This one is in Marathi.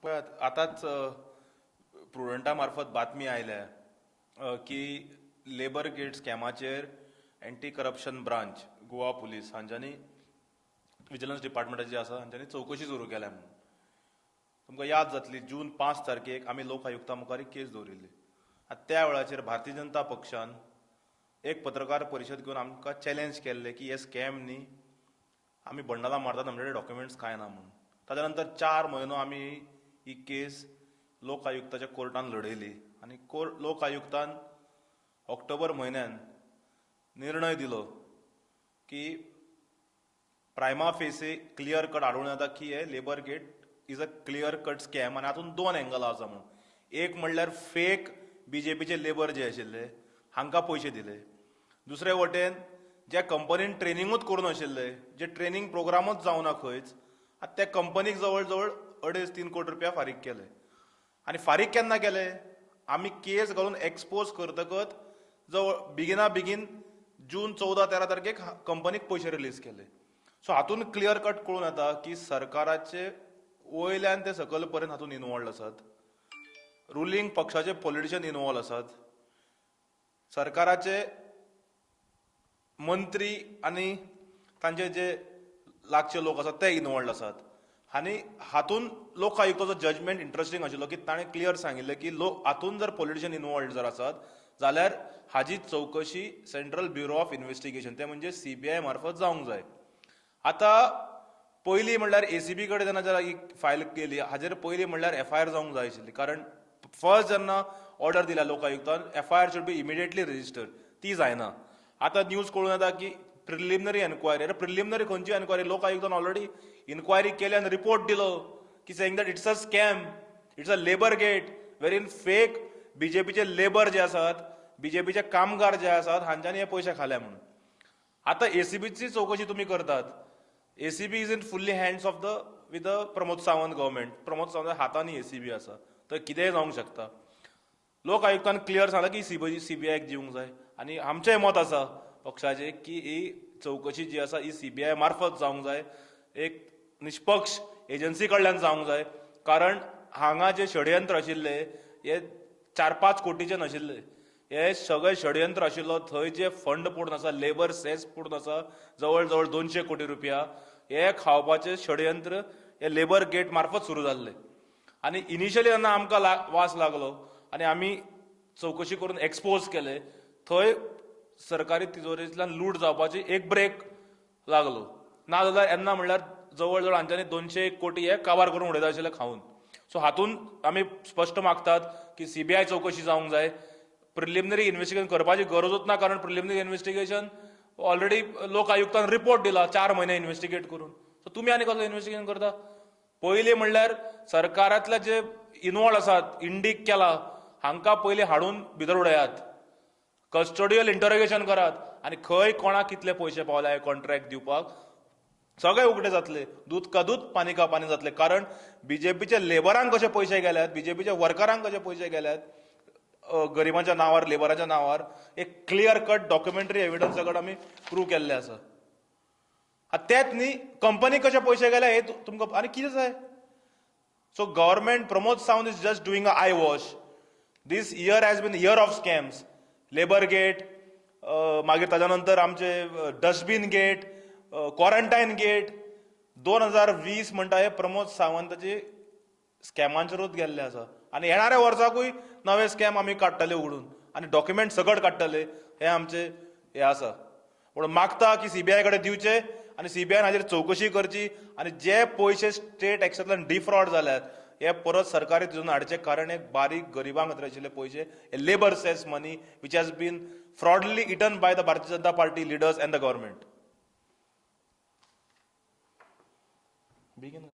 पळयात आताच प्रुडंटा मार्फत बातमी आयल्या की लेबर गेट स्कॅमाचेर anti corruption branch Goa police हांच्यांनी विजिलन्स डिपार्टमेंटाची जी आसा हांच्यांनी चवकशी सुरू केल्या म्हणून तुमकां याद जातली जून 5 तारखेक आमी लोक आयुक्ता मुखार एक केस दवरिल्ली. त्या वेळाचेर भारतीय जनता पक्षान एक पत्रकार परिशद घेवन आमकां चॅलेंज केल्लें की हे स्कॅम न्ही, आमी बंडलां मारतात आमचे कडेन डॉक्युमेंट्स कांय ना म्हणून. ताच्या नंतर 4 म्हयनो आमी ही केस लोक आयुक्ताच्या कोर्टान लडयली आनी लोक आयुक्तान ऑक्टोबर म्हयन्यान निर्णय दिलो की प्रायमा फेसी क्लियर कट आढळून येता की हे labour gate is a clear cut scam आनी हातूंत 2 एंगलां आसा म्हणून. एक म्हणल्यार फेक बीजेपीचे लेबर जे आशिल्ले हांकां पयशे दिले. दुसरे वटेन ज्या कंपनीन ट्रेनिंगूच करून आशिल्ले, जे ट्रेनिंग प्रोग्रामूच जावना खंयच, त्या कंपनीक जवळ जवळ 2.5-3 कोटी रुपया फारीक केले. आनी फारीक केन्ना केले? आमी केस घालून एक्सपोज करतकच जवळ बेगीन जून 14-13 तारखेक कंपनीक पयशे रिलीज केले. सो हातूंत क्लियर कट कळून येता की सरकाराचे वयल्यान ते सकयल पर्यंत हातूंत इनवॉल्ड आसात. रुलींग पक्षाचे पॉलिटिशियन इनवॉल्व आसात. सरकाराचे मंत्री आनी तांचे जे लागचे लोक आसात ते इनवॉल्ड आसात. आनी हातूंत लोक आयुक्ताचो जजमेंट इंटरेस्टिंग आशिल्लो की ताणें क्लियर सांगिल्लें की हातूंत जर पॉलिटिशियन इनवॉल्ड जर आसात जाल्यार हाजी चवकशी सेंट्रल ब्युरो ऑफ इन्व्हेस्टिगेशन ते म्हणजे CBI मार्फत जावंक जाय. आतां पयलीं म्हणल्यार ACB कडेन जेन्ना जर ही फायल केली हाजेर पयलीं म्हणल्यार FIR जावंक जाय आशिल्ली, कारण फर्स्ट जेन्ना ऑर्डर दिल्या लोक आयुक्तान FIR should be immediately registered, ती जायना. आतां न्यूज कळून येता की प्रिलिमिनरी एन्क्वायरी. प्रिलिमिनरी खंयची एन्क्वायरी? लोक आयुक्तान ऑलरेडी इन्क्वायरी केली आनी रिपोर्ट दिलो की saying that it's a scam, it's a labour gate where in fake बीजेपीचे लेबर जे आसात, बीजेपीचे कामगार जे आसात हांच्यांनी हे पयशे खाल्या म्हणून. आतां ACBची चवकशी तुमी करतात. ACB is in fully hands of with Pramod Sawant government. Pramod Sawant हातांनी ACB आसा, तर कितेंय जावंक शकता. लोक आयुक्तान क्लियर सांगला की CBIक दिवंक जाय आनी आमचें मत आसा पक्षाचें की ही चवकशी जी आसा ही CBI मार्फत जावंक जाय, एक निष्पक्ष एजन्सी कडल्यान जावंक जाय. कारण हांगा जे षडयंत्र आशिल्ले हे 4-5 कोटीचे नाशिल्ले, हे सगळे षडयंत्र आशिल्लो. थंय जे फंड पडून आसा, लेबर सेस पडून आसा जवळ जवळ 200 कोटी रुपया, हे खावपाचे षडयंत्र हे लेबर गेट मार्फत सुरू जाल्ले. आनी इनिशियली जेन्ना आमकां वास लागलो आनी आमी चवकशी करून एक्सपोज केले, थंय सरकारी तिजोरींतल्यान लूट जावपाची एक ब्रेक लागलो. नाजाल्यार येन्ना म्हणल्यार जवळ जवळ हांच्यांनी 201 कोटी हे काबार करून उडयता आशिल्ले खावन. सो हातूंत आमी स्पश्ट मागतात की CBI चवकशी जावंक जाय. प्रिलिमिनरी इन्व्हेस्टिगेशन करपाची गरजूच ना, कारण प्रिलिमिनरी इन्व्हेस्टिगेशन ऑलरेडी लोक आयुक्तान रिपोर्ट दिला 4 म्हयने इन्व्हेस्टिगेट करून. सो तुमी आनी कसलो इन्व्हेस्टिगेशन करता? पयलीं म्हणल्यार सरकारांतले जे इनवॉल्ड आसात, इंडीक केला हांकां पयलीं हाडून भितर उडयात, कस्टोडियल इंटरोगेशन करात आनी खंय कोणाक कितले पयशे पावले कॉन्ट्रॅक्ट दिवपाक सगळे उगडे जातले. दूध का दूध पानी का पानी जातले. कारण बीजेपीचे लेबरांक कशे पयशे गेल्यात, बीजेपीच्या वर्करांक कशे पयशे गेल्यात गरिबांच्या नांवार, लेबराच्या नांवार, एक क्लियर कट डॉक्युमेंटरी एविडन्स सगळं आमी प्रूव्ह केल्ले आसा. तेच न्ही, कंपनीक कशे पयशे गेले हे तुमकां आनी कितें जाय? So government, Pramod Sawant is just doing a eye wash. This year has been year of scams. Labour gate, मागीर ताच्या नंतर आमचे डस्टबीन गेट, क्वारंटायन गेट. 2020 म्हणटा हे प्रमोद सावंताची स्कॅमांचेरूच गेल्ले आसा. आनी येणाऱ्या वर्साकूय नवे स्कॅम आमी काडटले उगडून आनी डॉक्युमेंट सकट काडटले, हे आमचे हे आसा. पूण मागता की CBI कडेन दिवचे आनी CBI हाजेर चवकशी करची आनी जे पयशे स्टेट एक्सांतल्यान डिफ्रॉड जाल्यात हे परत सरकारी तितून हाडचे. कारण एक बारीक गरिबांक खातीर आशिल्ले पयशे, हे labour cess money which has been fraudulently eaten by the Bharatiya Janata Party leaders and the government.